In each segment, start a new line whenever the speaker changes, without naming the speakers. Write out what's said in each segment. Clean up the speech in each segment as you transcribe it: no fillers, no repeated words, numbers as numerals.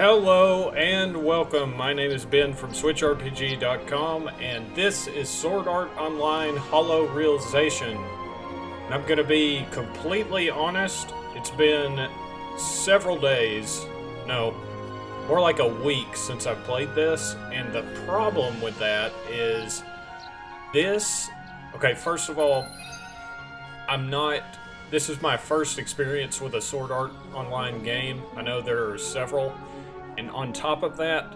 Hello and welcome. My name is Ben from SwitchRPG.com, and this is Sword Art Online Hollow Realization. And I'm going to be completely honest, it's been several days, no, more like a week since I've played this, and the problem with that is this... Okay, first of all, this is my first experience with a Sword Art Online game. I know there are several. And on top of that,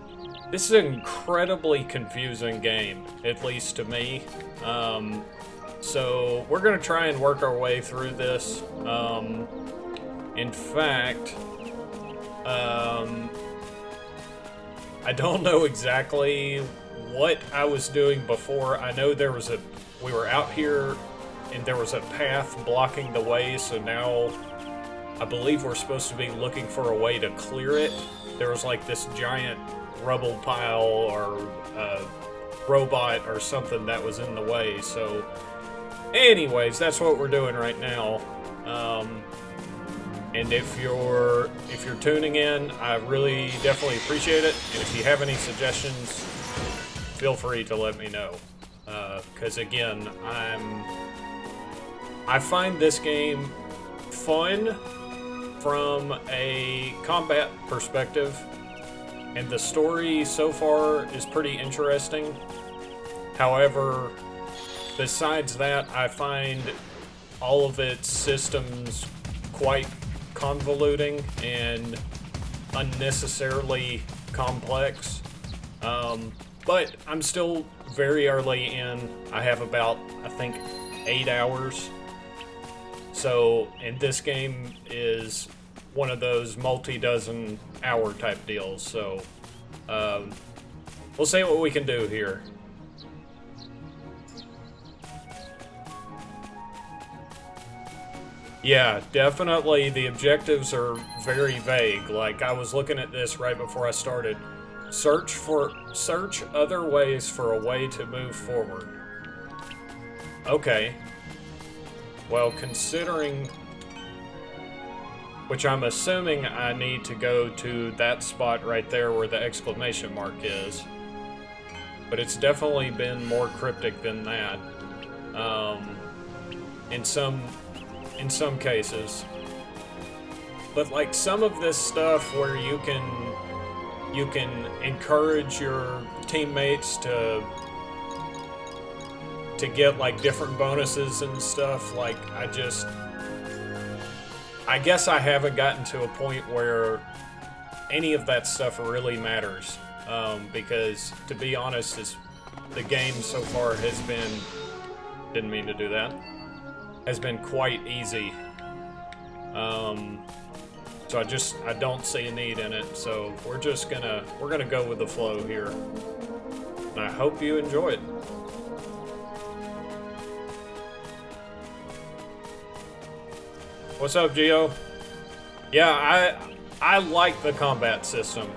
this is an incredibly confusing game, at least to me. So we're going to try and work our way through this. In fact, I don't know exactly what I was doing before. I know we were out here and there was a path blocking the way, so now I believe we're supposed to be looking for a way to clear it. There was like this giant rubble pile or robot or something that was in the way. So anyways, that's what we're doing right now. And if you're tuning in, I really definitely appreciate it. And if you have any suggestions, feel free to let me know. Because again, I find this game fun from a combat perspective, and the story so far is pretty interesting. However, besides that, I find all of its systems quite convoluting and unnecessarily complex. But I'm still very early in. I have about, I think, 8 hours. So, and this game is one of those multi-dozen hour type deals, so we'll see what we can do here. Yeah, definitely the objectives are very vague. Like, I was looking at this right before I started. Search other ways for a way to move forward. Okay. Well, considering, which I'm assuming I need to go to that spot right there where the exclamation mark is, but it's definitely been more cryptic than that, in some cases. But like some of this stuff where you can encourage your teammates to get like different bonuses and stuff, like I guess I haven't gotten to a point where any of that stuff really matters, because to be honest, the game so far has been, didn't mean to do that, has been quite easy. So I don't see a need in it, so we're gonna go with the flow here. And I hope you enjoy it. What's up, Gio? Yeah, I like the combat system.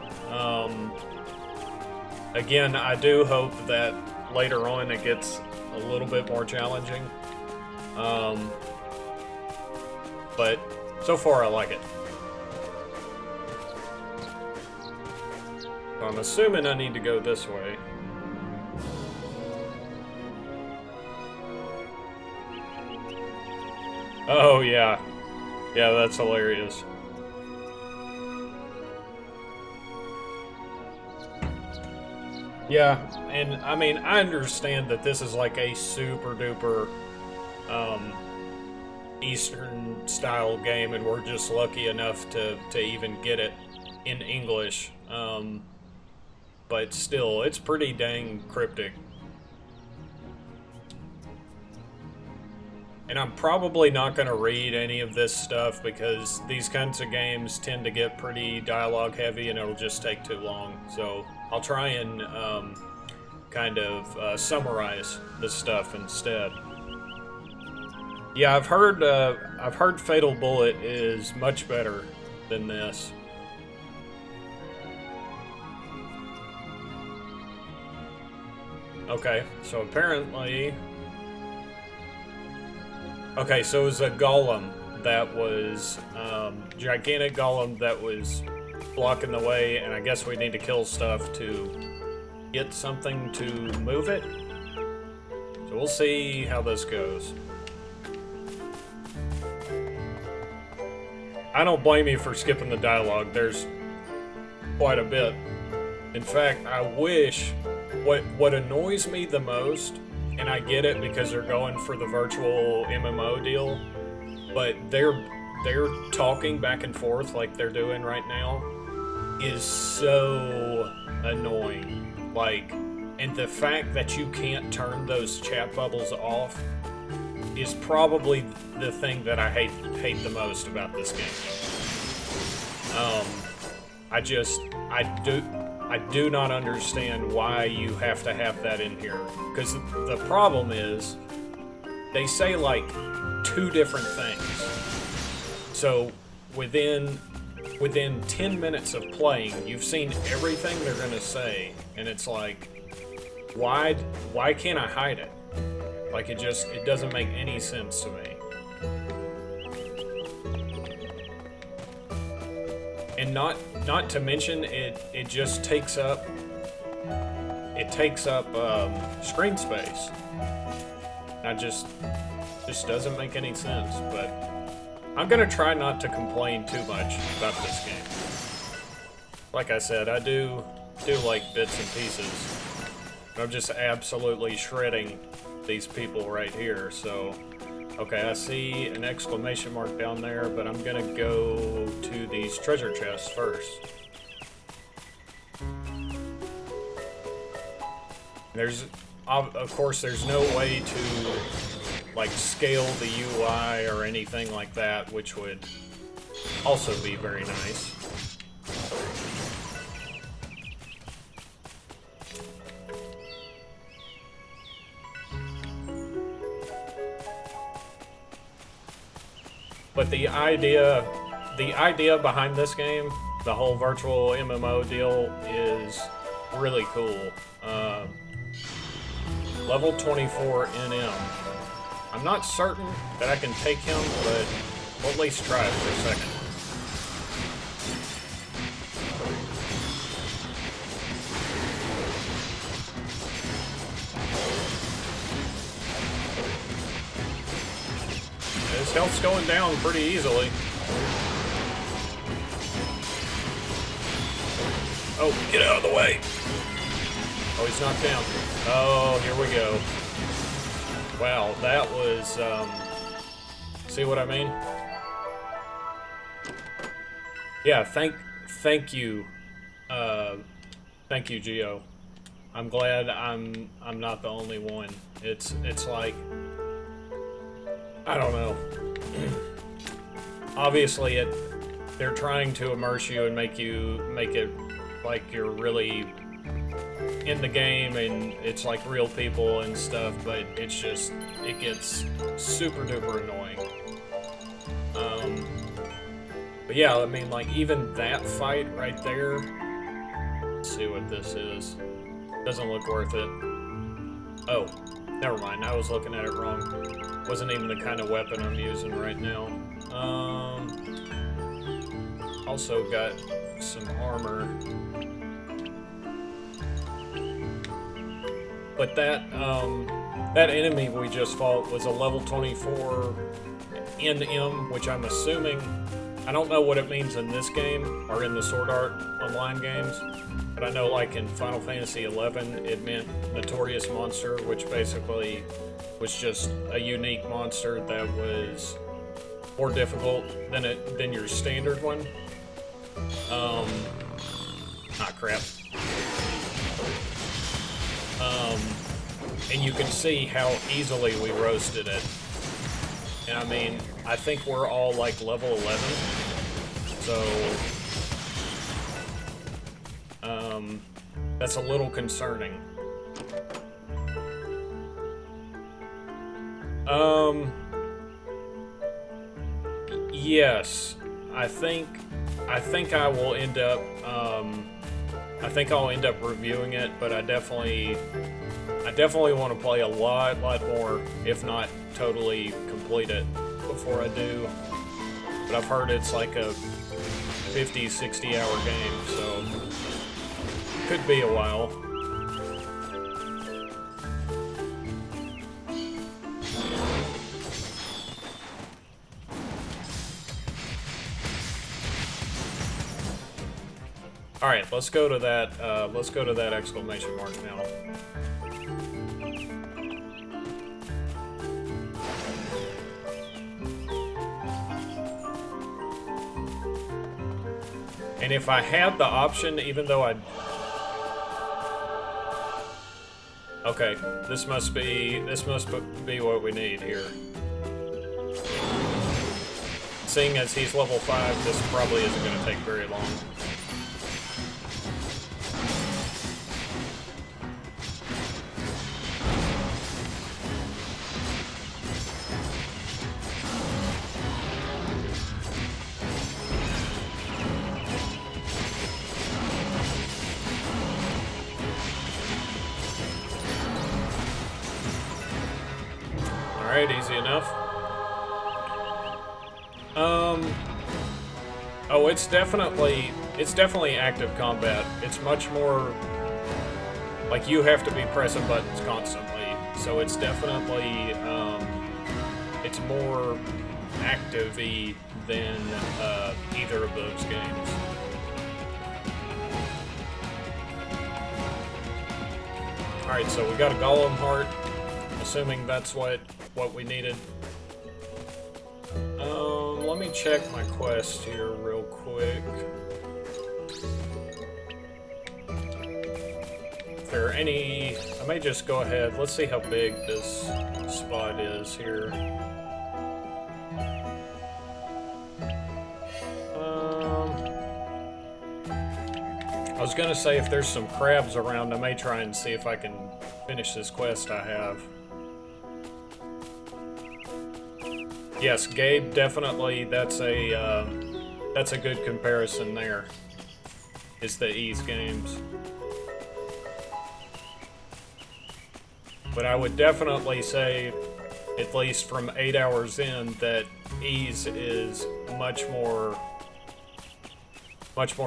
Again, I do hope that later on it gets a little bit more challenging. But so far I like it. I'm assuming I need to go this way. Oh yeah. Yeah, that's hilarious. Yeah, and I mean, I understand that this is like a super duper Eastern style game, and we're just lucky enough to even get it in English. But still, it's pretty dang cryptic. And I'm probably not going to read any of this stuff because these kinds of games tend to get pretty dialogue heavy and it'll just take too long. So I'll try and kind of summarize this stuff instead. Yeah, I've heard Fatal Bullet is much better than this. Okay, so apparently... Okay, so it was a golem that was, gigantic golem that was blocking the way, and I guess we need to kill stuff to get something to move it. So we'll see how this goes. I don't blame you for skipping the dialogue. There's quite a bit. In fact, I wish... What annoys me the most, and I get it because they're going for the virtual MMO deal, but they're talking back and forth like they're doing right now is so annoying. Like, and the fact that you can't turn those chat bubbles off is probably the thing that I hate the most about this game. I do not understand why you have to have that in here. Because the problem is, they say like 2 different things. So within 10 minutes of playing, you've seen everything they're gonna say, and it's like, why can't I hide it? Like it doesn't make any sense to me. And not to mention, it just takes up screen space. Just doesn't make any sense. But I'm gonna try not to complain too much about this game. Like I said, I do like bits and pieces. I'm just absolutely shredding these people right here. So. Okay, I see an exclamation mark down there, but I'm gonna go to these treasure chests first. Of course, there's no way to, like, scale the UI or anything like that, which would also be very nice. But the idea behind this game, the whole virtual MMO deal, is really cool. Level 24 NM. I'm not certain that I can take him, but we'll at least try it for a second. His health's going down pretty easily. Oh, get out of the way! Oh, he's knocked down. Oh, here we go. Wow, that was, see what I mean? Yeah, thank you. Thank you, Geo. I'm glad I'm not the only one. It's like, I don't know. Obviously, they're trying to immerse you and make it like you're really in the game and it's like real people and stuff, but it gets super duper annoying. But yeah, I mean, like, even that fight right there, let's see what this is. Doesn't look worth it. Oh, never mind, I was looking at it wrong. Wasn't even the kind of weapon I'm using right now. Also got some armor. But that enemy we just fought was a level 24 NM, which I'm assuming, I don't know what it means in this game or in the Sword Art Online games, but I know like in Final Fantasy XI it meant Notorious Monster, which basically was just a unique monster that was more difficult than your standard one. Crap. And you can see how easily we roasted it. And I mean, I think we're all like level 11. So, that's a little concerning. Yes, I think I will end up, I think I'll end up reviewing it, but I definitely want to play a lot more, if not totally complete it before I do. But I've heard it's like a 50, 60-hour game, so could be a while. All right, let's go to that. Let's go to that exclamation mark now. And if I had the option, even though I... Okay, this must be what we need here. Seeing as he's level 5, this probably isn't going to take very long. Alright, easy enough. Oh, it's definitely active combat. It's much more like you have to be pressing buttons constantly. So it's definitely it's more active-y than either of those games. Alright, so we got a Golem Heart. Assuming that's what we needed. Let me check my quest here real quick. If there are any... I may just go ahead. Let's see how big this spot is here. I was gonna say if there's some crabs around, I may try and see if I can finish this quest I have. Yes, Gabe, definitely, that's a good comparison there, is the Ys games. But I would definitely say, at least from 8 hours in, that Ys is much more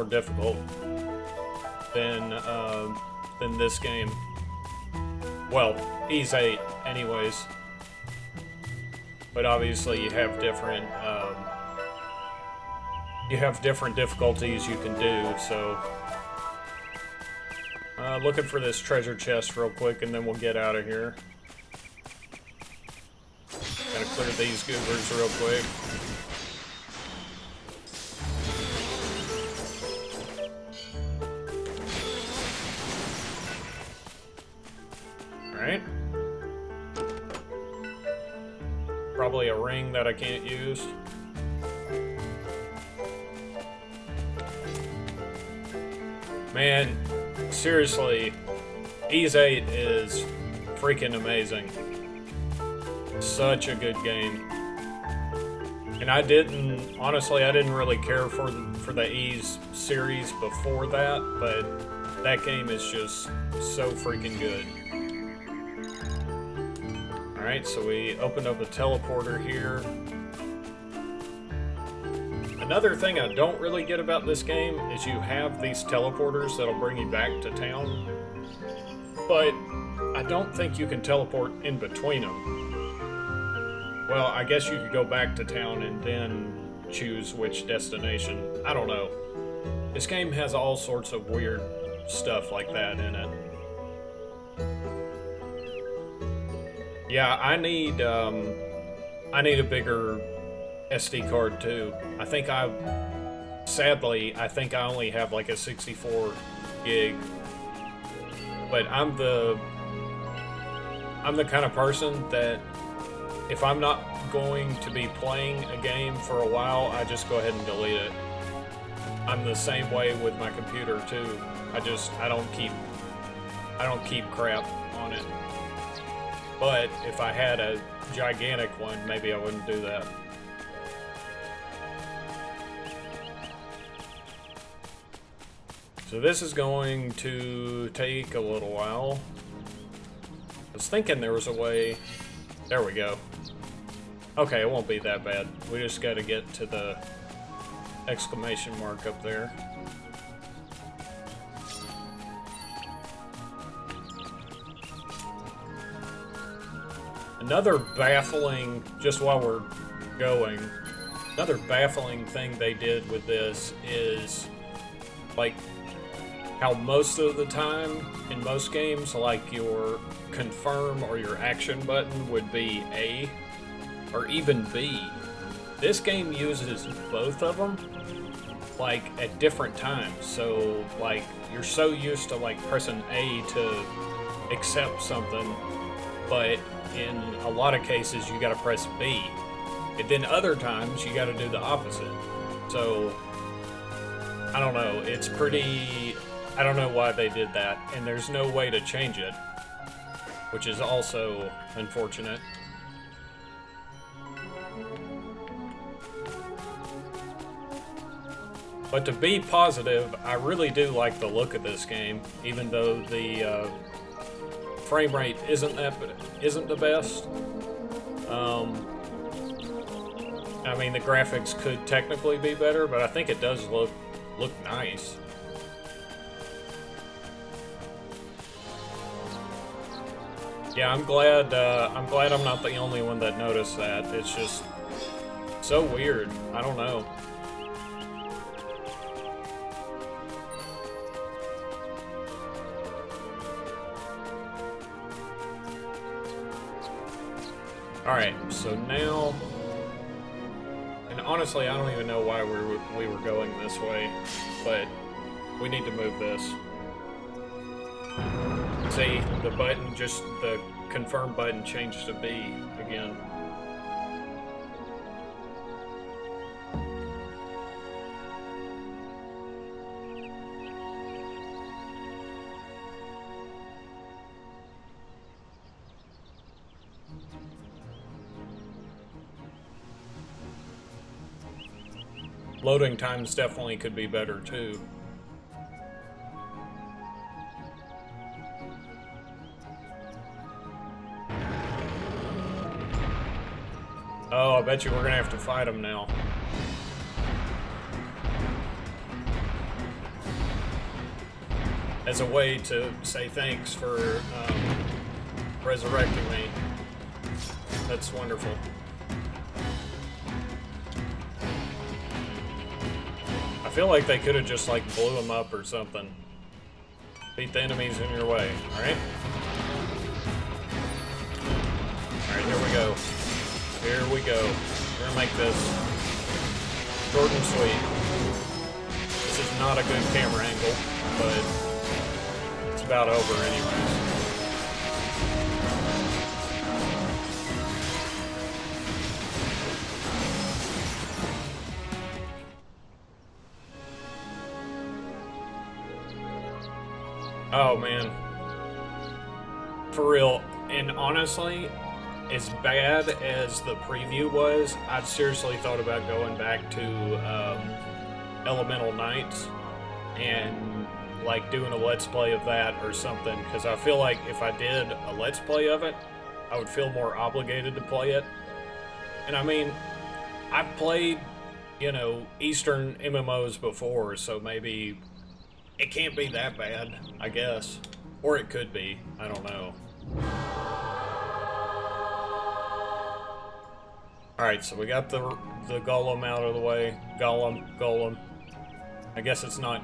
difficult than this game. Well, Ys 8, anyways. But obviously you have different difficulties you can do, so looking for this treasure chest real quick and then we'll get out of here. Gotta clear these goobers real quick. Alright. Probably a ring that I can't use. Man, seriously, Ys 8 is freaking amazing. Such a good game. And honestly, I didn't really care for the Ys series before that, but that game is just so freaking good. Alright, so we opened up a teleporter here. Another thing I don't really get about this game is you have these teleporters that'll bring you back to town, but I don't think you can teleport in between them. Well, I guess you could go back to town and then choose which destination. I don't know. This game has all sorts of weird stuff like that in it. Yeah, I need a bigger SD card too. Sadly, I think I only have like a 64 gig. But I'm the kind of person that if I'm not going to be playing a game for a while, I just go ahead and delete it. I'm the same way with my computer too. I don't keep crap on it. But if I had a gigantic one, maybe I wouldn't do that. So this is going to take a little while. I was thinking there was a way... There we go. Okay, it won't be that bad. We just gotta get to the exclamation mark up there. Another baffling, just while we're going, another baffling thing they did with this is, like, how most of the time in most games, like, your confirm or your action button would be A or even B. This game uses both of them, like, at different times. So, like, you're so used to, like, pressing A to accept something, but in a lot of cases you gotta press B. And then other times you gotta do the opposite. So, I don't know, it's pretty... I don't know why they did that, and there's no way to change it, which is also unfortunate. But to be positive, I really do like the look of this game, even though the frame rate isn't the best. I mean, the graphics could technically be better, but I think it does look nice. Yeah, I'm glad I'm not the only one that noticed that. It's just so weird. I don't know. Alright, so now... And honestly, I don't even know why we were going this way, but we need to move this. See, the button, just the confirm button changed to B again. Loading times definitely could be better too. Oh, I bet you we're gonna have to fight him now. As a way to say thanks for resurrecting me. That's wonderful. I feel like they could have just, like, blew him up or something. Beat the enemies in your way, alright? Alright, here we go. Here we go. We're gonna make this short and sweet. This is not a good camera angle, but it's about over anyways. Oh man. For real. And honestly, as bad as the preview was, I've seriously thought about going back to Elemental Knights and like doing a Let's Play of that or something, because I feel like if I did a Let's Play of it, I would feel more obligated to play it. And I mean, I've played, you know, Eastern MMOs before, so maybe it can't be that bad, I guess. Or it could be, I don't know. Alright, so we got the golem out of the way. Golem. I guess it's not...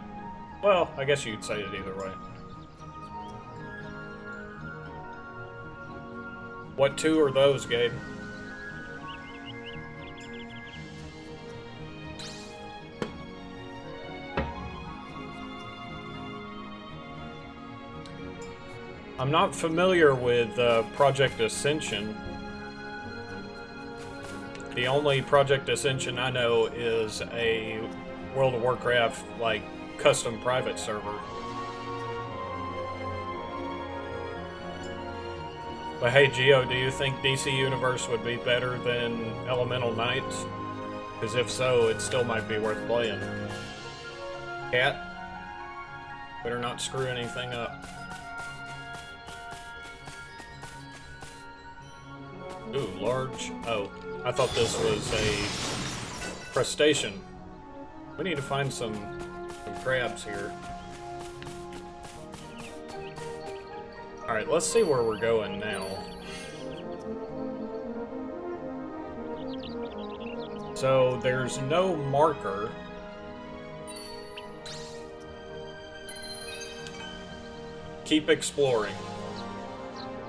Well, I guess you could say it either way. What two are those, Gabe? I'm not familiar with Project Ascension. The only Project Ascension I know is a World of Warcraft, like, custom private server. But hey, Geo, do you think DC Universe would be better than Elemental Knights? Because if so, it still might be worth playing. Cat, better not screw anything up. Ooh, large. Oh, I thought this was a crustacean. We need to find some crabs here. Alright, let's see where we're going now. So, there's no marker. Keep exploring.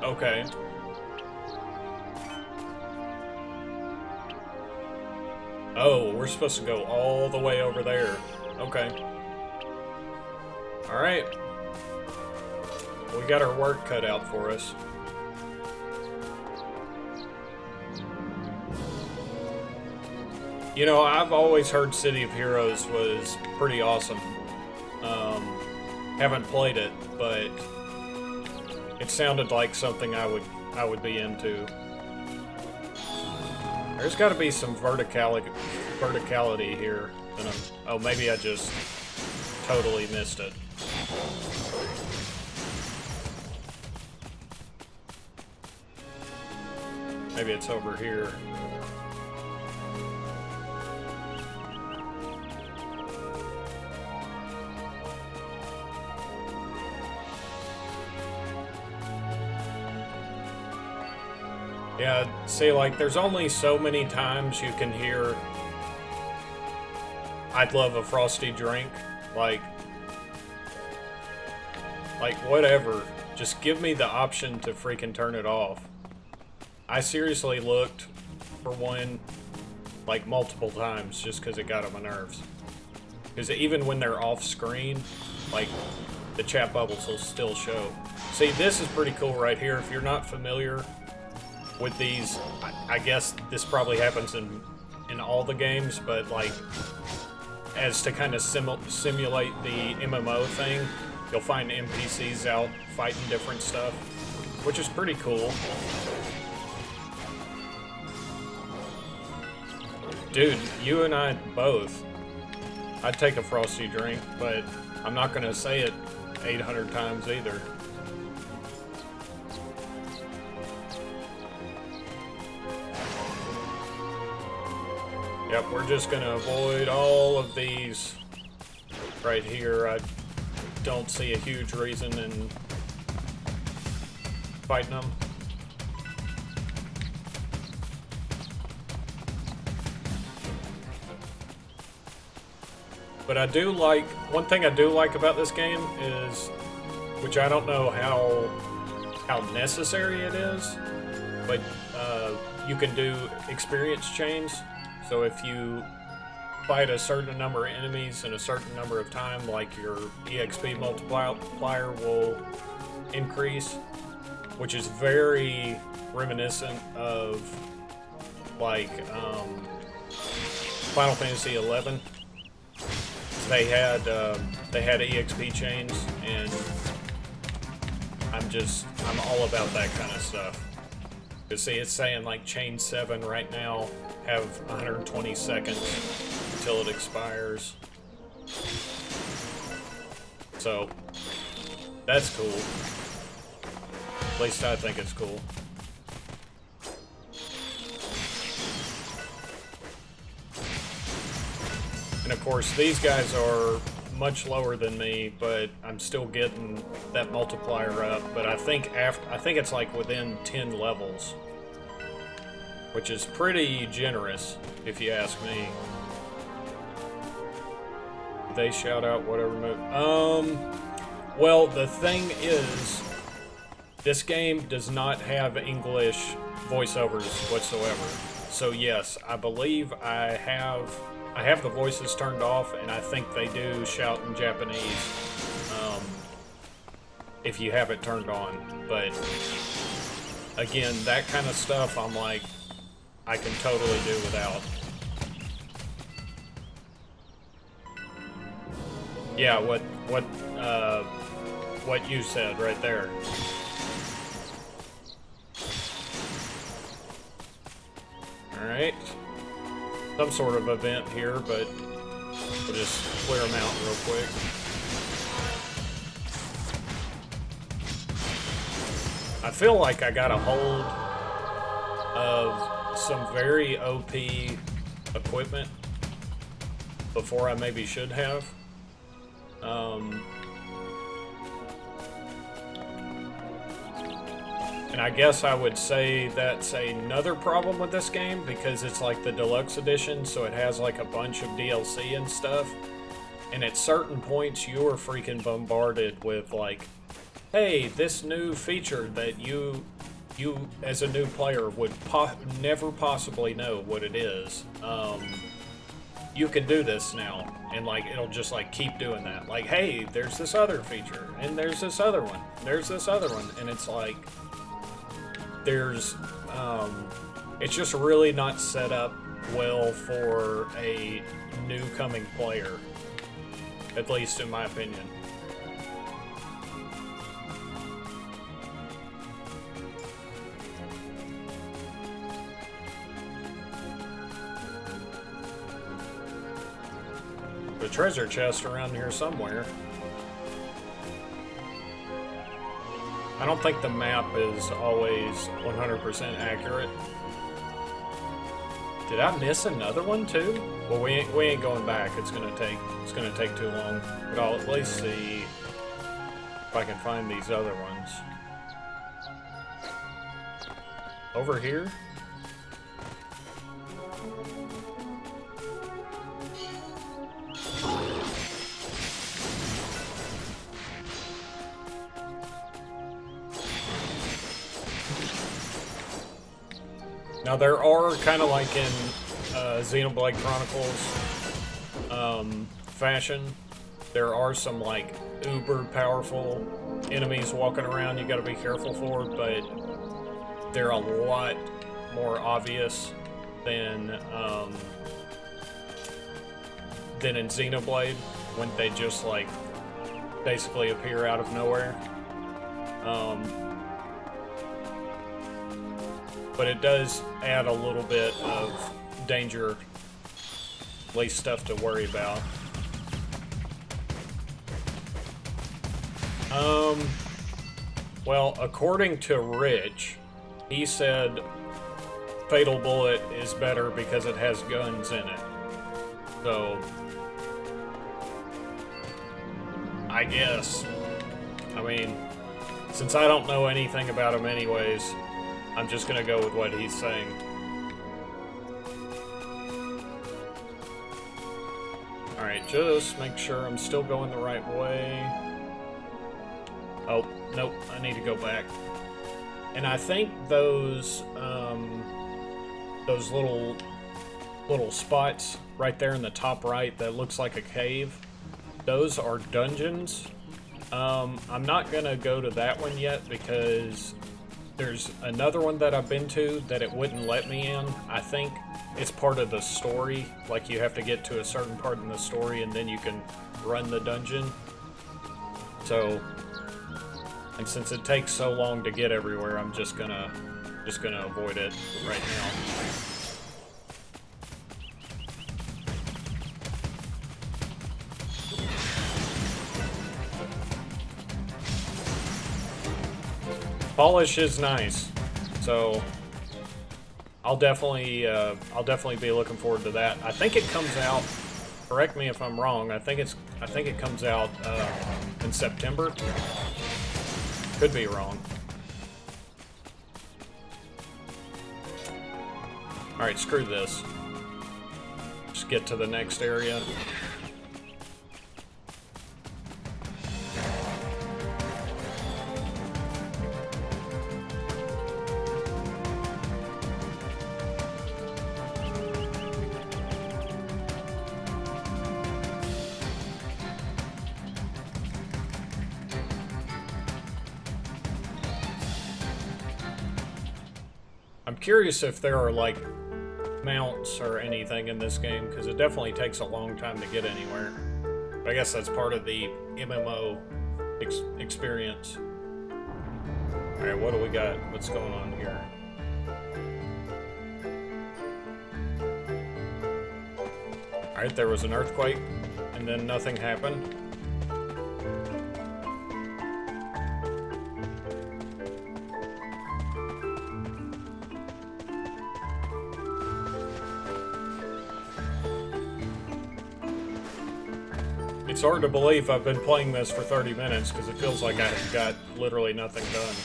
Okay. Oh, we're supposed to go all the way over there. Okay. Alright. We got our work cut out for us. You know, I've always heard City of Heroes was pretty awesome. Haven't played it, but it sounded like something I would be into. There's got to be some verticality here. Oh, maybe I just totally missed it. Maybe it's over here. Yeah, see, like, there's only so many times you can hear "I'd love a frosty drink." Like, whatever. Just give me the option to freaking turn it off. I seriously looked for one, like, multiple times just because it got on my nerves. Because even when they're off screen, like, the chat bubbles will still show. See, this is pretty cool right here. If you're not familiar with these, I guess this probably happens in all the games, but like, as to kind of simulate the MMO thing, you'll find NPCs out fighting different stuff, which is pretty cool. Dude, you and I both. I'd take a frosty drink, but I'm not gonna say it 800 times either. Yep, we're just gonna avoid all of these right here. I don't see a huge reason in fighting them. But I do like, one thing I do like about this game is, which I don't know how necessary it is, but you can do experience chains. So if you fight a certain number of enemies in a certain number of time, like your EXP multiplier will increase, which is very reminiscent of like Final Fantasy XI. They had EXP chains, and I'm all about that kind of stuff. Because see, it's saying like chain 7 right now have 120 seconds until it expires. So that's cool. At least I think it's cool. And of course, these guys are much lower than me, but I'm still getting that multiplier up. But I think it's like within 10 levels, which is pretty generous, if you ask me. They shout out whatever move. Well, the thing is, this game does not have English voiceovers whatsoever. So yes, I believe I have the voices turned off, and I think they do shout in Japanese if you have it turned on. But again, that kind of stuff, I'm like, I can totally do without. Yeah, what you said right there. All right. Some sort of event here, but we'll just clear them out real quick. I feel like I got a hold of some very OP equipment, before I maybe should have. And I guess I would say that's another problem with this game, because it's like the deluxe edition, so it has like a bunch of DLC and stuff. And at certain points, you are freaking bombarded with like, hey, this new feature that you as a new player would never possibly know what it is. You can do this now, and like it'll just like keep doing that. Like, hey, there's this other feature, and there's this other one, there's this other one, and it's like it's just really not set up well for a new coming player, at least in my opinion. The treasure chest around here somewhere. I don't think the map is always 100% accurate. Did I miss another one too? Well, we ain't going back. It's gonna take too long. But I'll at least see if I can find these other ones. Over here? Now there are, kind of like in Xenoblade Chronicles fashion, there are some like uber powerful enemies walking around you gotta be careful for, but they're a lot more obvious than in Xenoblade, when they just like basically appear out of nowhere. But it does add a little bit of danger, at least stuff to worry about. Well, according to Rich, he said Fatal Bullet is better because it has guns in it. So, I guess. I mean, since I don't know anything about him anyways, I'm just gonna go with what he's saying. Alright, just make sure I'm still going the right way. Oh, nope, I need to go back. And I think those little spots right there in the top right that looks like a cave, those are dungeons. I'm not gonna go to that one yet because there's another one that I've been to that it wouldn't let me in. I think it's part of the story. Like, you have to get to a certain part in the story and then you can run the dungeon. So, and since it takes so long to get everywhere, I'm just gonna avoid it right now. Polish is nice, so I'll definitely be looking forward to that. I think it comes out. Correct me if I'm wrong. I think it comes out in September. Could be wrong. All right, screw this. Just get to the next area. I'm curious if there are like mounts or anything in this game, because it definitely takes a long time to get anywhere. But I guess that's part of the MMO experience. Alright, what do we got? What's going on here? Alright, there was an earthquake, and then nothing happened. It's hard to believe I've been playing this for 30 minutes because it feels like I've got literally nothing done.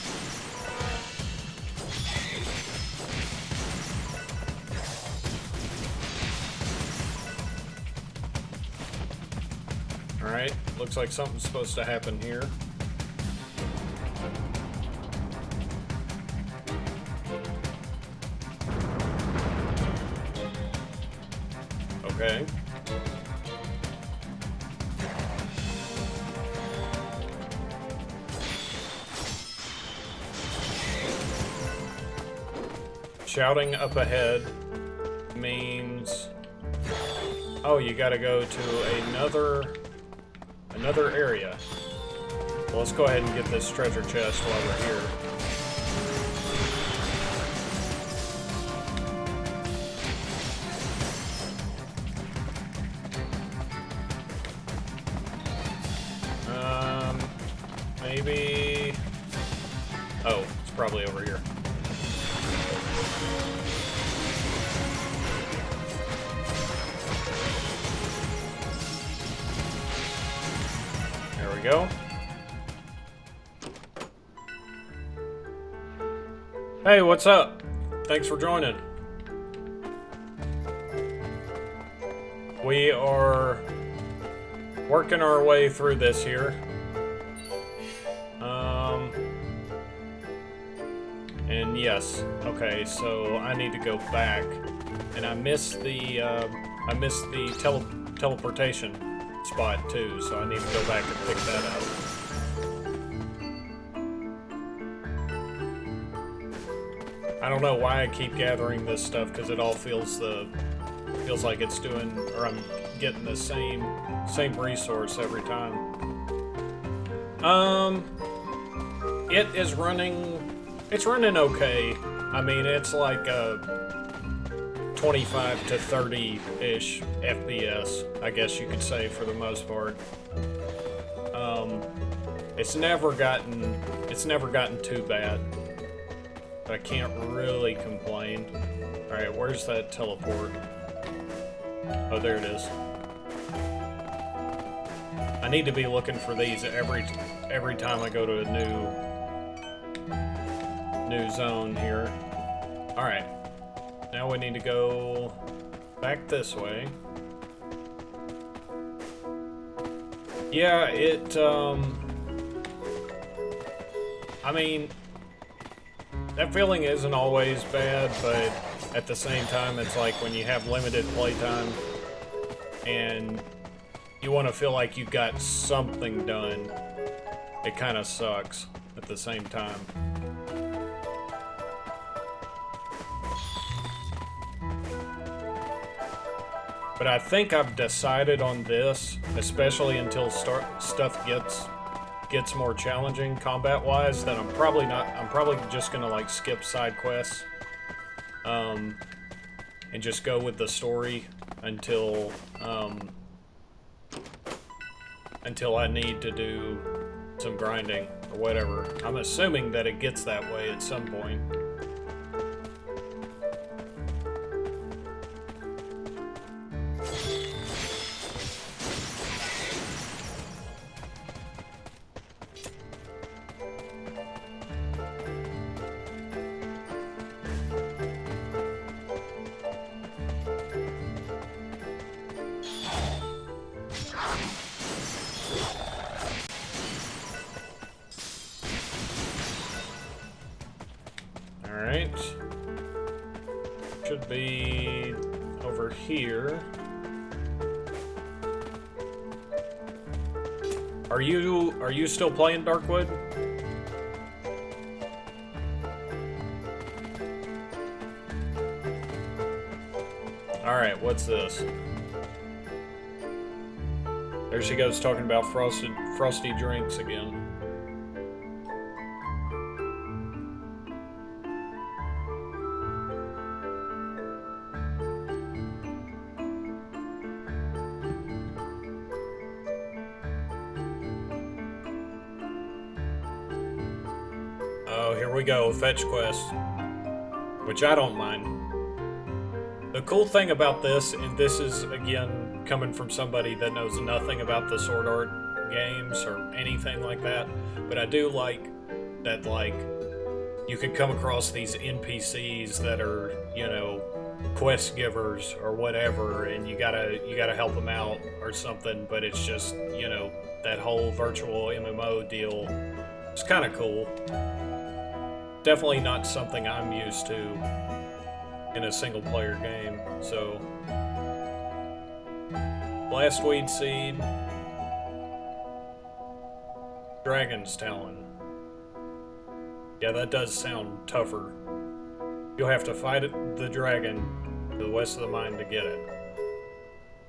Alright, looks like something's supposed to happen here. Okay. Shouting up ahead means... Oh, you gotta go to another area. Well, let's go ahead and get this treasure chest while we're here. Maybe... Oh, it's probably over here. There we go. Hey, what's up? Thanks for joining. We are working our way through this here. And yes, okay, so I need to go back, and I missed the teleportation spot too, so I need to go back and pick that up. I don't know why I keep gathering this stuff because it all feels like it's doing, or I'm getting the same resource every time. It is running. It's running okay. I mean, it's like a 25 to 30-ish FPS, I guess you could say, for the most part. It's never gotten too bad. But I can't really complain. Alright, where's that teleport? Oh, there it is. I need to be looking for these every time I go to a new zone here. Alright. Now we need to go back this way. Yeah, I mean, that feeling isn't always bad, but at the same time, it's like when you have limited playtime and you want to feel like you've got something done, it kind of sucks at the same time. But I think I've decided on this, especially until stuff gets more challenging combat-wise, that I'm probably just gonna like skip side quests, and just go with the story until I need to do some grinding or whatever. I'm assuming that it gets that way at some point. Alright. Should be over here. Are you still playing Darkwood? Alright, what's this? There she goes talking about frosty drinks again. Oh, here we go, fetch quest. Which I don't mind. The cool thing about this, and this is, again, coming from somebody that knows nothing about the Sword Art games or anything like that. But I do like that, like, you could come across these NPCs that are, you know, quest givers or whatever, and you gotta help them out or something. But it's just, you know, that whole virtual MMO deal. It's kind of cool. Definitely not something I'm used to in a single player game. So, Blastweed Seed, Dragon's Talon. Yeah, that does sound tougher. You'll have to fight the dragon to the west of the mine to get it.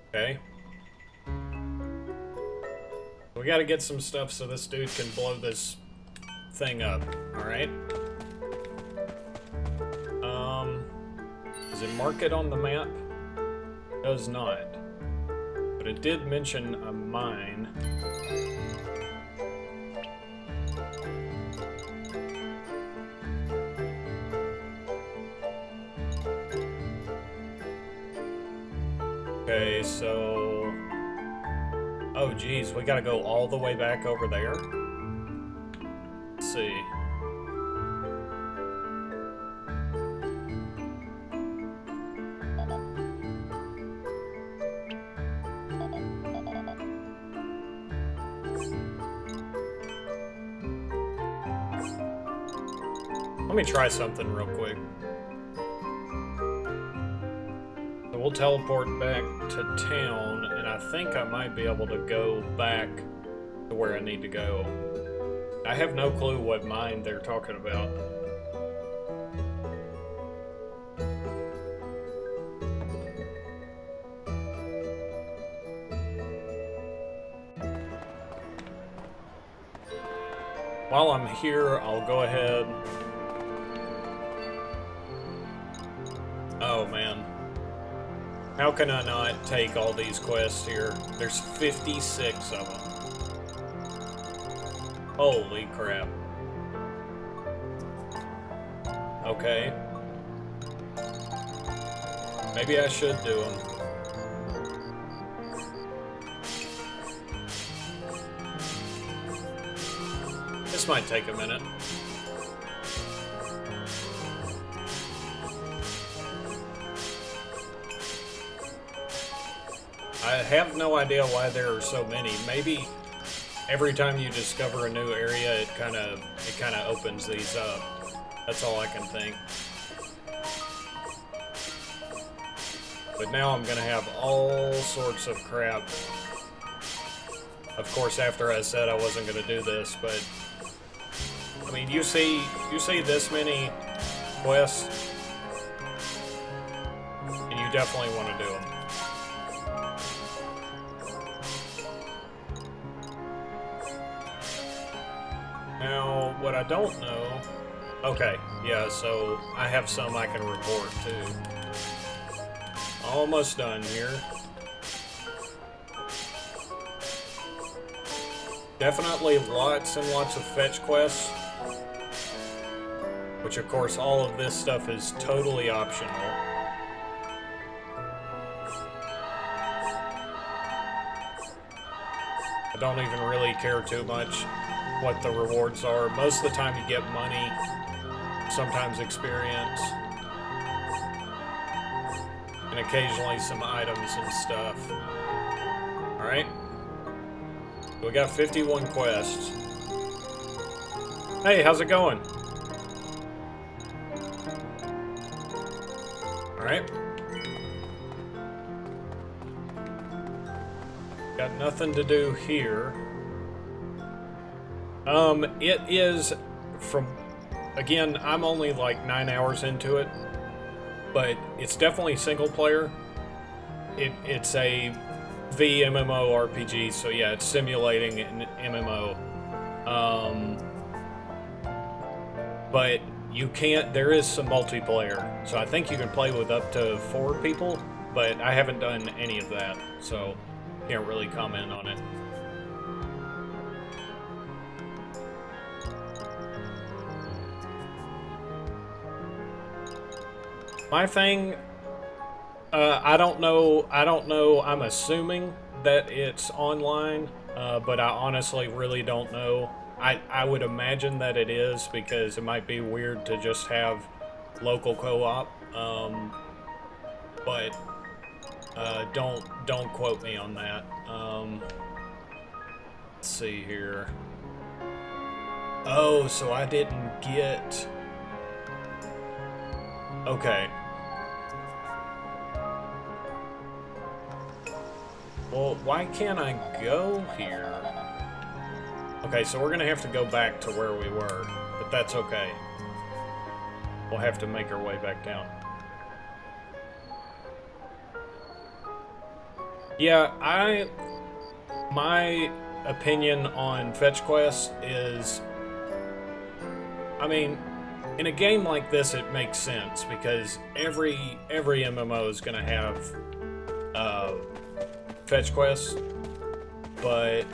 Okay. We gotta get some stuff so this dude can blow this thing up. Alright. Does it mark it on the map? It does not. But it did mention a mine. Okay, so... Oh, geez, we gotta go all the way back over there? Let's see. Let me try something real quick. So we'll teleport back to town, and I think I might be able to go back to where I need to go. I have no clue what mine they're talking about. While I'm here, I'll go ahead. Oh man. How can I not take all these quests here? There's 56 of them. Holy crap. Okay. Maybe I should do them. This might take a minute. I have no idea why there are so many. Maybe every time you discover a new area, it kind of opens these up. That's all I can think. But now I'm gonna have all sorts of crap. Of course, after I said I wasn't gonna do this, but I mean, you see this many quests, and you definitely want to do them. Now, what I don't know... Okay, yeah, so I have some I can report, too. Almost done here. Definitely lots and lots of fetch quests. Which, of course, all of this stuff is totally optional. I don't even really care too much what the rewards are. Most of the time you get money, sometimes experience, and occasionally some items and stuff. Alright. We got 51 quests. Hey, how's it going? Alright. Got nothing to do here. It is from... Again, I'm only like 9 hours into it, but it's definitely single player. It's a VRMMORPG, so yeah, it's simulating an MMO. But you can't... There is some multiplayer, so I think you can play with up to 4 people, but I haven't done any of that, so can't really comment on it. My thing I don't know. I don't know. I'm assuming that it's online, but I honestly really don't know. I would imagine that it is because it might be weird to just have local co-op. But don't quote me on that. Let's see here. Oh, so I didn't get. Okay. Well, why can't I go here? Okay, so we're gonna have to go back to where we were, but that's okay. We'll have to make our way back down. Yeah, my opinion on fetch quests is, I mean, in a game like this, it makes sense because every MMO is gonna have fetch quests, but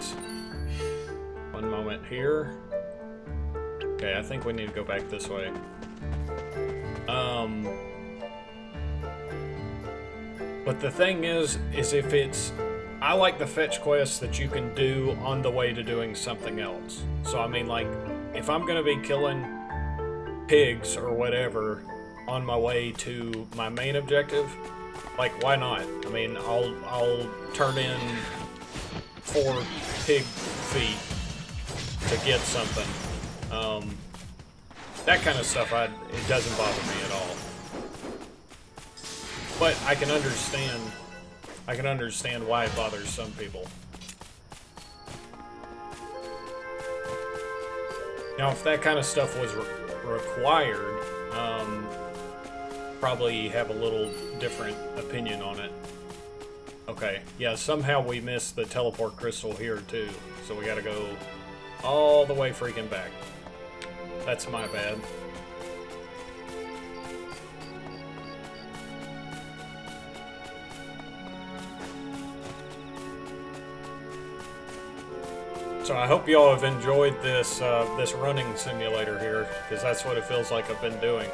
one moment here. Okay, I think we need to go back this way. But the thing is if it's, I like the fetch quests that you can do on the way to doing something else. So I mean, like, if I'm gonna be killing pigs or whatever on my way to my main objective, like, why not? I mean, I'll turn in 4 pig feet to get something. That kind of stuff, it doesn't bother me at all. But I can understand why it bothers some people. Now, if that kind of stuff was required, probably have a little different opinion on it. Okay, yeah, somehow we missed the teleport crystal here too, so we gotta go all the way freaking back. That's my bad. So I hope you all have enjoyed this this running simulator here, because that's what it feels like I've been doing.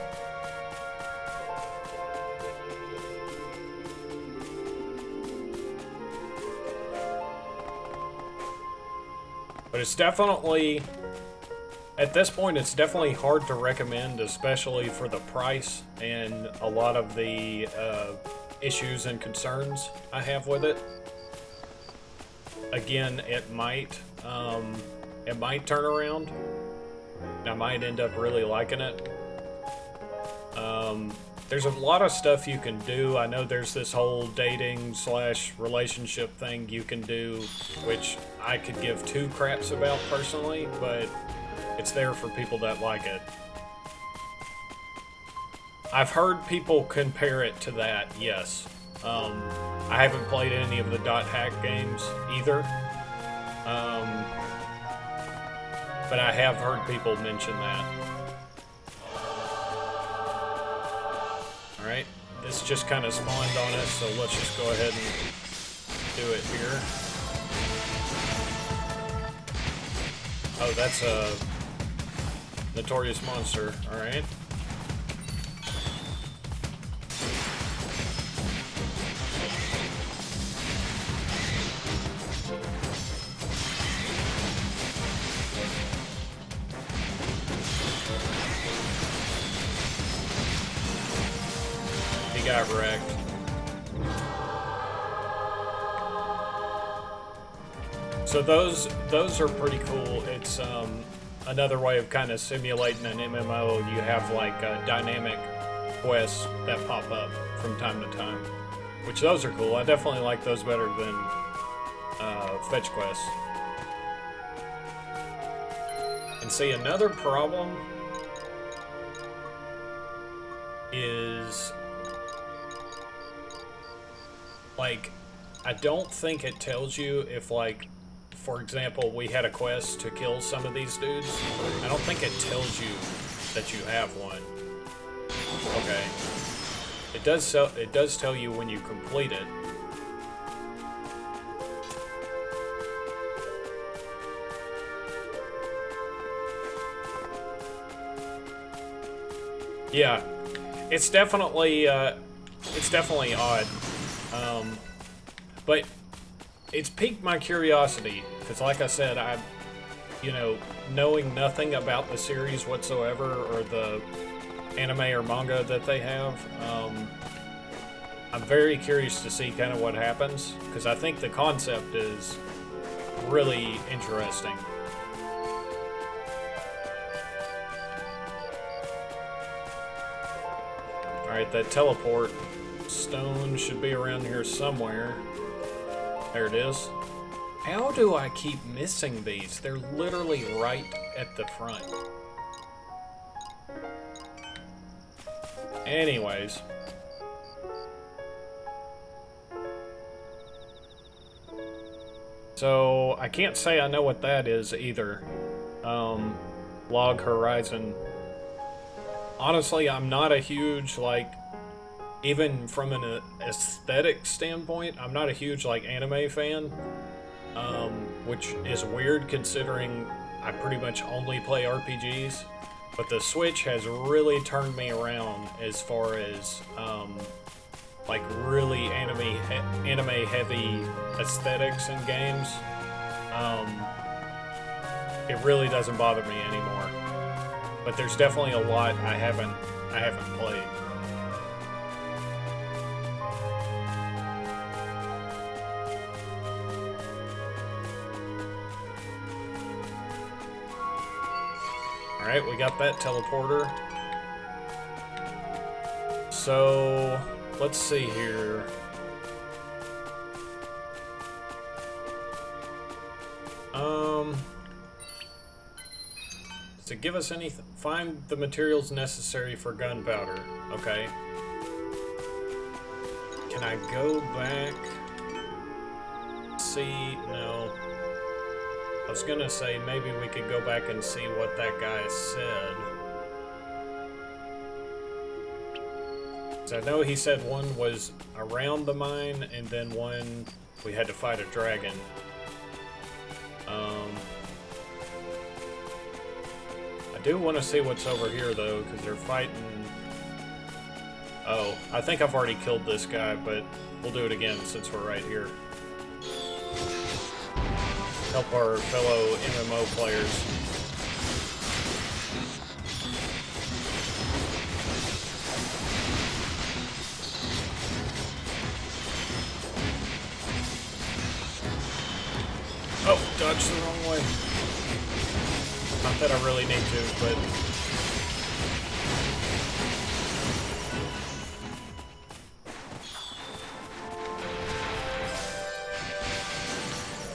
But it's definitely, at this point, it's definitely hard to recommend, especially for the price and a lot of the issues and concerns I have with it. Again, it might turn around. I might end up really liking it. There's a lot of stuff you can do. I know there's this whole dating/relationship thing you can do, which I could give 2 craps about personally, but it's there for people that like it. I've heard people compare it to that, yes. I haven't played any of the .hack games either. But I have heard people mention that. Alright, this just kind of spawned on us, so let's just go ahead and do it here. Oh, that's a notorious monster, alright. Got wrecked. So those are pretty cool. It's another way of kind of simulating an MMO. You have like dynamic quests that pop up from time to time, which those are cool. I definitely like those better than fetch quests. And see, another problem is, like, I don't think it tells you if, like, for example, we had a quest to kill some of these dudes. I don't think it tells you that you have one. Okay. It does tell you when you complete it. Yeah. It's definitely it's definitely odd. But it's piqued my curiosity, because like I said, you know, knowing nothing about the series whatsoever, or the anime or manga that they have, I'm very curious to see kind of what happens, because I think the concept is really interesting. Alright, that teleport stone should be around here somewhere. There it is. How do I keep missing these? They're literally right at the front. Anyways. So, I can't say I know what that is either. Log Horizon. Honestly, I'm not a huge, like, even from an aesthetic standpoint, I'm not a huge, like, anime fan. Which is weird considering I pretty much only play RPGs. But the Switch has really turned me around as far as, like, really anime-heavy aesthetics in games. It really doesn't bother me anymore. But there's definitely a lot I haven't played. Alright, we got that teleporter. So, let's see here. To give us anything, find the materials necessary for gunpowder. Okay. Can I go back? See, no. I was gonna say maybe we could go back and see what that guy said. So I know he said one was around the mine, and then one we had to fight a dragon. I do want to see what's over here though, because they're fighting. Oh, I think I've already killed this guy, but we'll do it again since we're right here. Help our fellow MMO players. Oh, dodged the wrong way. Not that I really need to, but...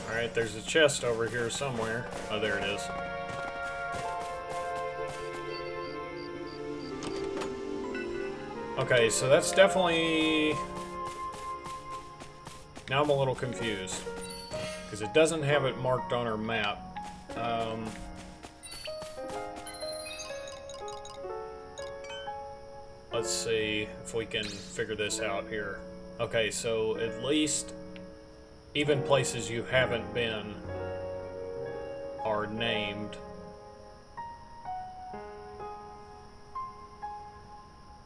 Alright, there's a chest over here somewhere. Oh, there it is. Okay, so that's definitely... Now I'm a little confused. Because it doesn't have it marked on our map. Let's see if we can figure this out here. Okay, so at least even places you haven't been are named.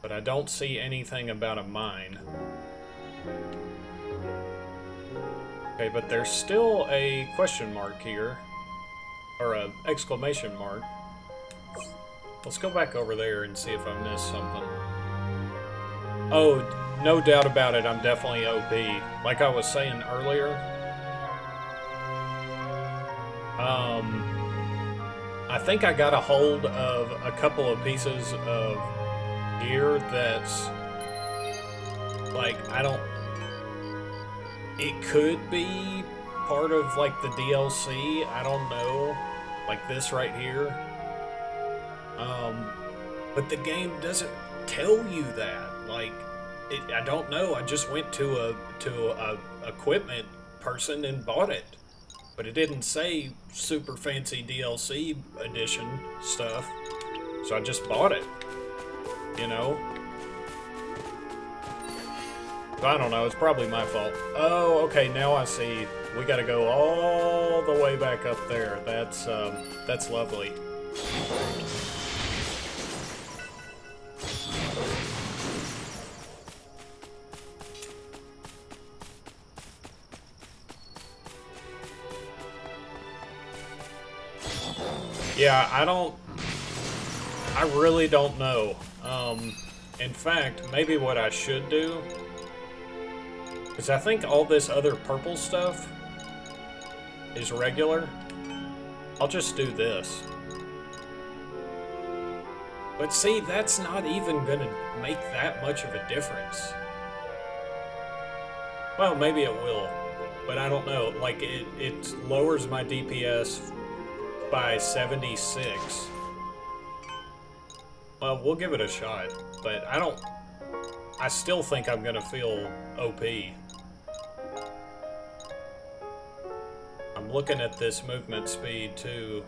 But I don't see anything about a mine. Okay, but there's still a question mark here. Or a exclamation mark. Let's go back over there and see if I missed something. Oh, no doubt about it, I'm definitely OP. Like I was saying earlier, I think I got a hold of a couple of pieces of gear that's, like, it could be part of, like, the DLC, I don't know, like this right here. But the game doesn't tell you that. Like, I don't know. I just went to a equipment person and bought it, but it didn't say super fancy DLC edition stuff, so I just bought it. You know. So I don't know. It's probably my fault. Oh, okay. Now I see. We got to go all the way back up there. That's lovely. Yeah, I really don't know. In fact, maybe what I should do is I think all this other purple stuff is regular. I'll just do this. But see, that's not even gonna make that much of a difference. Well, maybe it will, but I don't know. Like, it lowers my DPS by 76. Well, we'll give it a shot, but I still think I'm gonna feel OP. I'm looking at this movement speed too.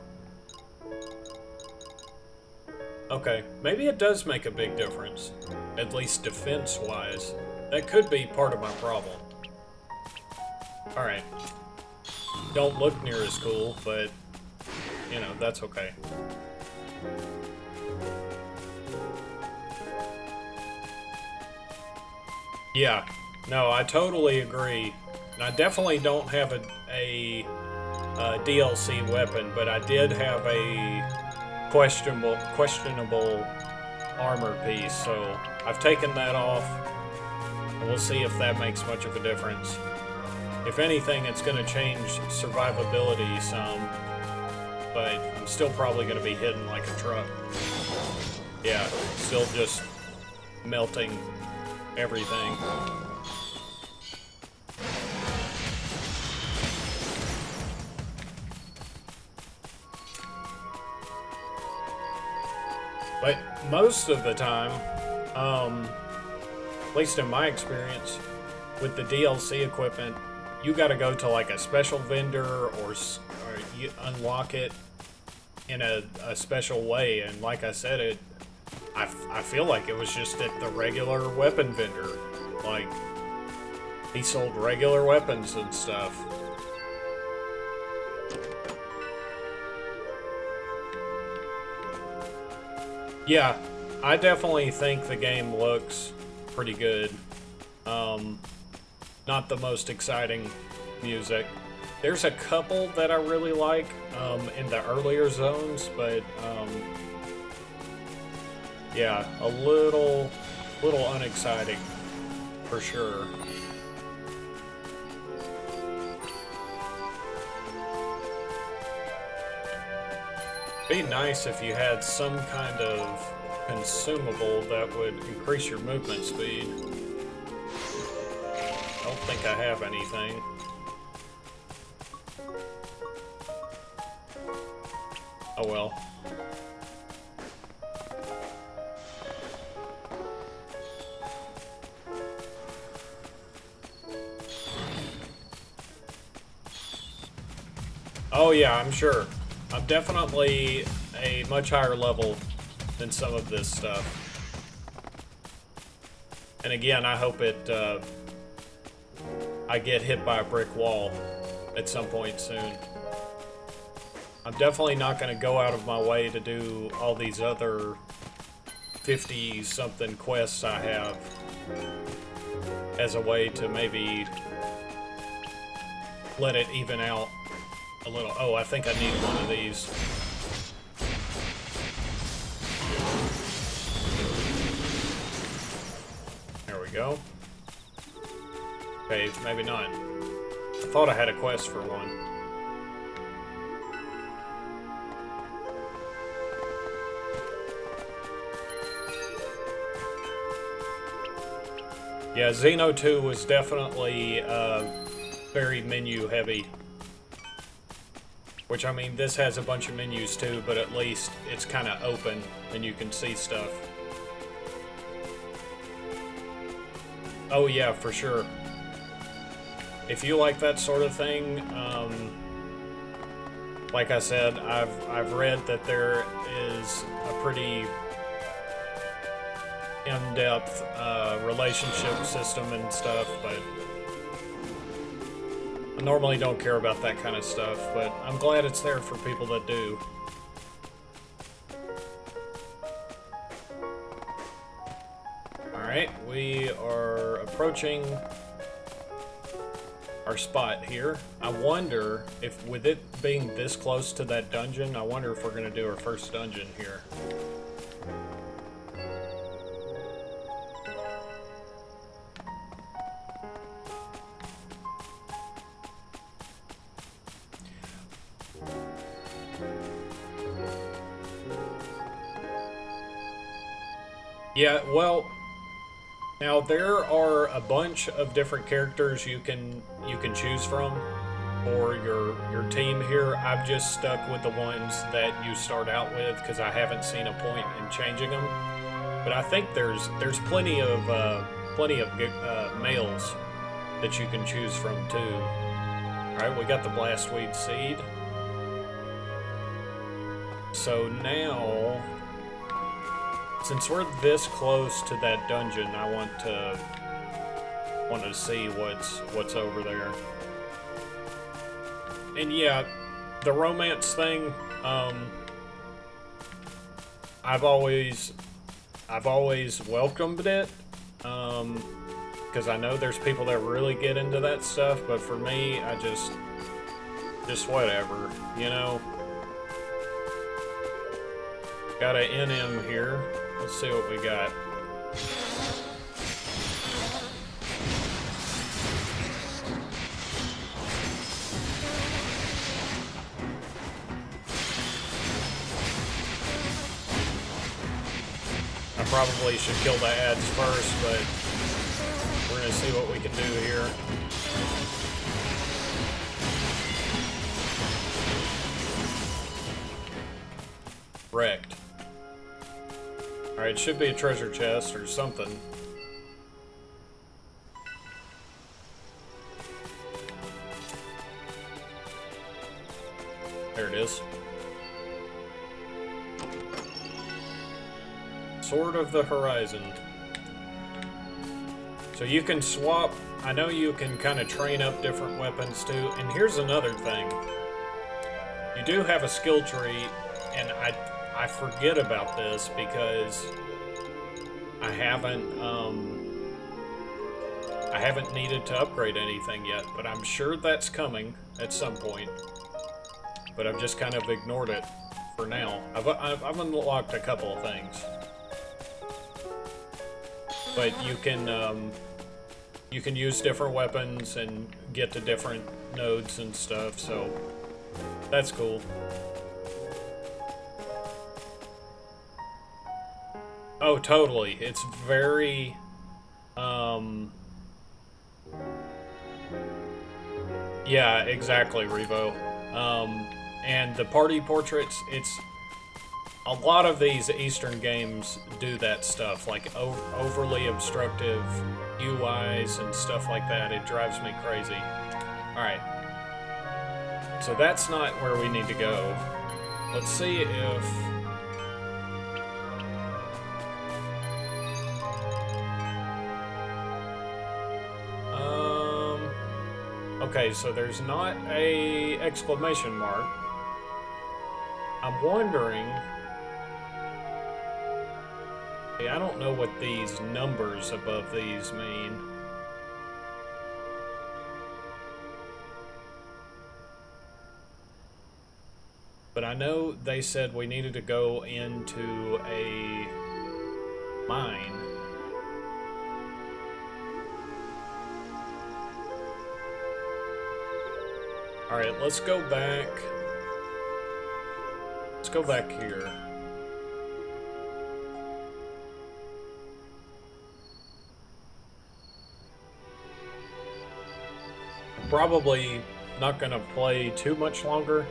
Okay, maybe it does make a big difference, at least defense-wise. That could be part of my problem. Alright. Don't look near as cool, but, you know, that's okay. Yeah, no, I totally agree. And I definitely don't have a DLC weapon, but I did have a questionable armor piece, so I've taken that off, and we'll see if that makes much of a difference. If anything, it's going to change survivability some, but I'm still probably going to be hidden like a truck. Yeah, still just melting everything. But most of the time, at least in my experience, with the DLC equipment, you gotta go to like a special vendor or you unlock it in a special way. And like I said, I feel like it was just at the regular weapon vendor. Like, he sold regular weapons and stuff. Yeah, I definitely think the game looks pretty good. Not the most exciting music. There's a couple that I really like in the earlier zones, but yeah, a little unexciting for sure. Be nice if you had some kind of consumable that would increase your movement speed. I don't think I have anything. Oh well. Oh yeah, I'm sure. I'm definitely a much higher level than some of this stuff. And again, I hope I get hit by a brick wall at some point soon. I'm definitely not going to go out of my way to do all these other 50-something quests I have as a way to maybe let it even out a little. Oh, I think I need one of these. There we go. Okay, maybe not. I thought I had a quest for one. Yeah, Xeno 2 was definitely very menu heavy. Which, I mean, this has a bunch of menus too, but at least it's kind of open and you can see stuff. Oh yeah, for sure. If you like that sort of thing, like I said, I've read that there is a pretty in-depth relationship system and stuff, but I normally don't care about that kind of stuff, but I'm glad it's there for people that do. Alright, we are approaching our spot here. I wonder if, with it being this close to that dungeon, I wonder if we're gonna do our first dungeon here. Yeah, well, now there are a bunch of different characters you can choose from for your team here. I've just stuck with the ones that you start out with because I haven't seen a point in changing them. But I think there's plenty of males that you can choose from too. All right, we got the Blastweed seed. So now, since we're this close to that dungeon, I want to see what's over there. And yeah, the romance thing, I've always welcomed it, because I know there's people that really get into that stuff, but for me, I just whatever, you know. Got an NM here. Let's see what we got. I probably should kill the ads first, but we're gonna see what we can do here. Wrecked. Alright, it should be a treasure chest or something. There it is. Sword of the Horizon. So you can swap, I know you can kind of train up different weapons too, and here's another thing. You do have a skill tree, and I forget about this because I haven't needed to upgrade anything yet, but I'm sure that's coming at some point. But I've just kind of ignored it for now. I've unlocked a couple of things, but you can use different weapons and get to different nodes and stuff, so that's cool. Oh, totally. It's very, yeah, exactly, Revo. And the party portraits, it's, a lot of these Eastern games do that stuff, like overly obstructive UIs and stuff like that. It drives me crazy. Alright. So that's not where we need to go. Let's see if... Okay, so there's not a exclamation mark. I'm wondering... I don't know what these numbers above these mean. But I know they said we needed to go into a mine. Alright, let's go back. Let's go back here. Probably not gonna play too much longer.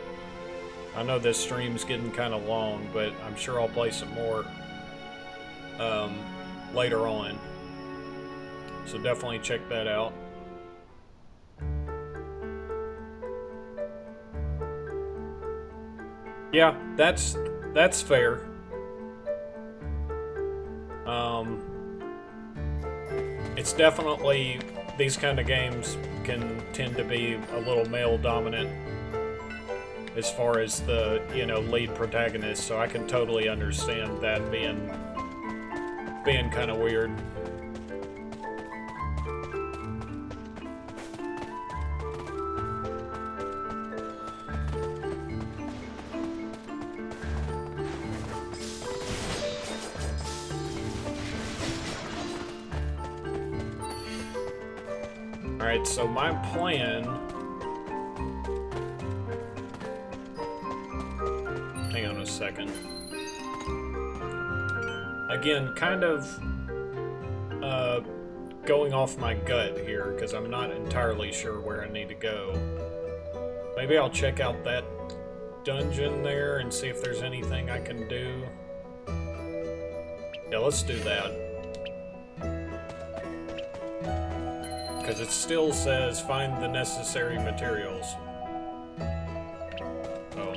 I know this stream's getting kind of long, but I'm sure I'll play some more later on. So definitely check that out. Yeah, that's fair. It's definitely, these kind of games can tend to be a little male dominant as far as the, you know, lead protagonist, so I can totally understand that being kind of weird. Alright, so my plan... Hang on a second. Again, kind of going off my gut here, because I'm not entirely sure where I need to go. Maybe I'll check out that dungeon there and see if there's anything I can do. Yeah, let's do that. Because it still says find the necessary materials. Oh.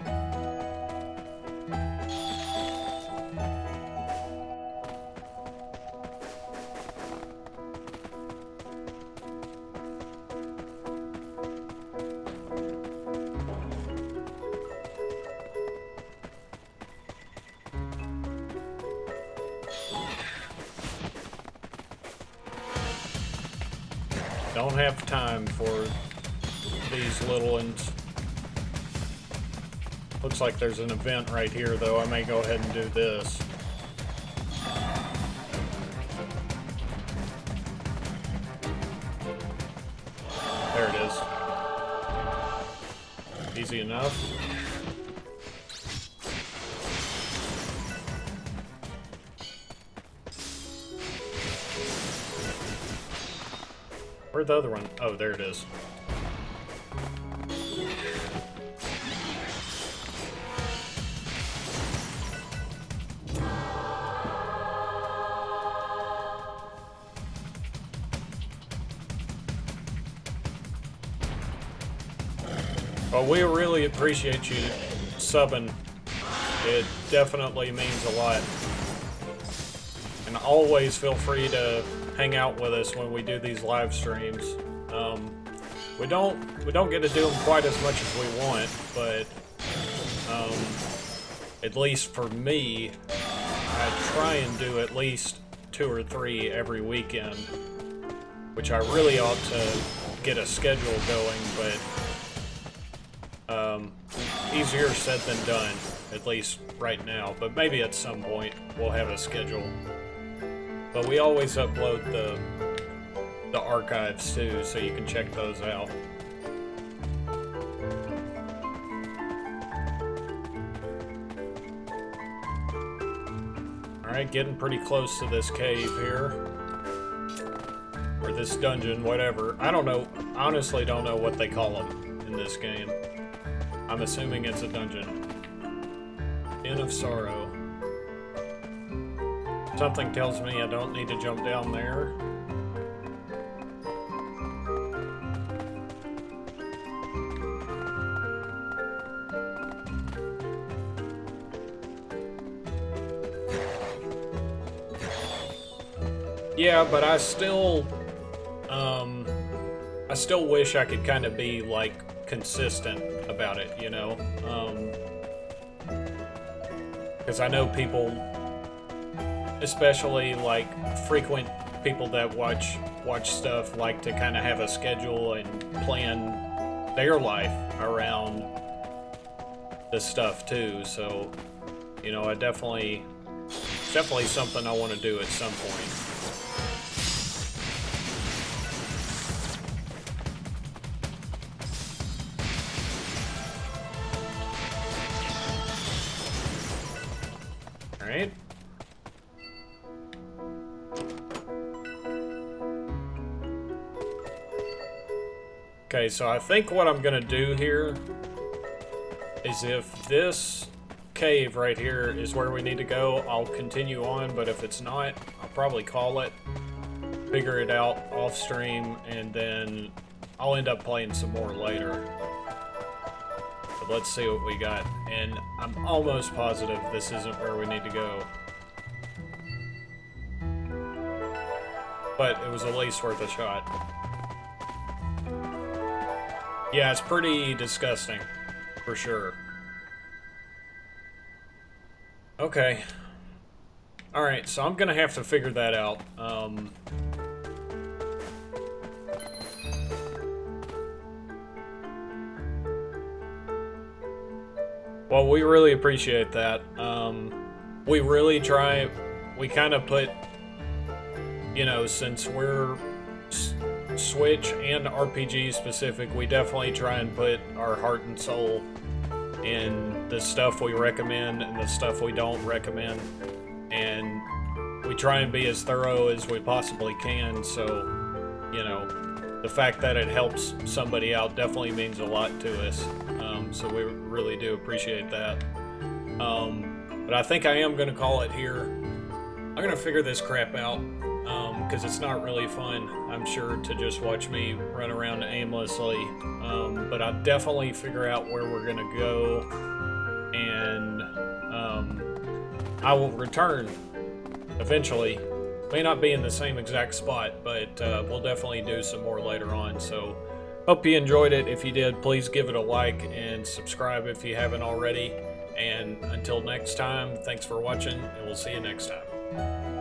Don't have time for these little ones. Looks like there's an event right here, though. I may go ahead and do this. There it is. Easy enough. Where'd the other one? Oh, there it is. Well, we really appreciate you subbing. It definitely means a lot. And always feel free to hang out with us when we do these live streams. We don't get to do them quite as much as we want, but at least for me, I try and do at least 2 or 3 every weekend, which I really ought to get a schedule going, but easier said than done, at least right now. But maybe at some point we'll have a schedule. But we always upload the archives too, so you can check those out. Alright, getting pretty close to this cave here. Or this dungeon, whatever. I don't know, honestly don't know what they call them in this game. I'm assuming it's a dungeon. Inn of Sorrow. Something tells me I don't need to jump down there. Yeah, but I still wish I could kind of be, like, consistent about it, you know? Because I know people, especially, like, frequent people that watch stuff, like to kind of have a schedule and plan their life around this stuff, too. So, you know, it's definitely something I want to do at some point. Alright. Okay, so I think what I'm gonna do here is if this cave right here is where we need to go, I'll continue on, but if it's not, I'll probably call it, figure it out off stream, and then I'll end up playing some more later. But let's see what we got. And I'm almost positive this isn't where we need to go. But it was at least worth a shot. Yeah, it's pretty disgusting, for sure. Okay. Alright, so I'm gonna have to figure that out. Well, we really appreciate that. We really try, we kind of put, you know, since we're Switch and RPG specific, we definitely try and put our heart and soul in the stuff we recommend and the stuff we don't recommend. And we try and be as thorough as we possibly can, so, you know, the fact that it helps somebody out definitely means a lot to us. So we really do appreciate that. But I think I am going to call it here. I'm going to figure this crap out, because it's not really fun, I'm sure, to just watch me run around aimlessly. But I'll definitely figure out where we're going to go, and I will return eventually. May not be in the same exact spot, but we'll definitely do some more later on. So hope you enjoyed it. If you did, please give it a like and subscribe if you haven't already. And until next time, thanks for watching, and we'll see you next time.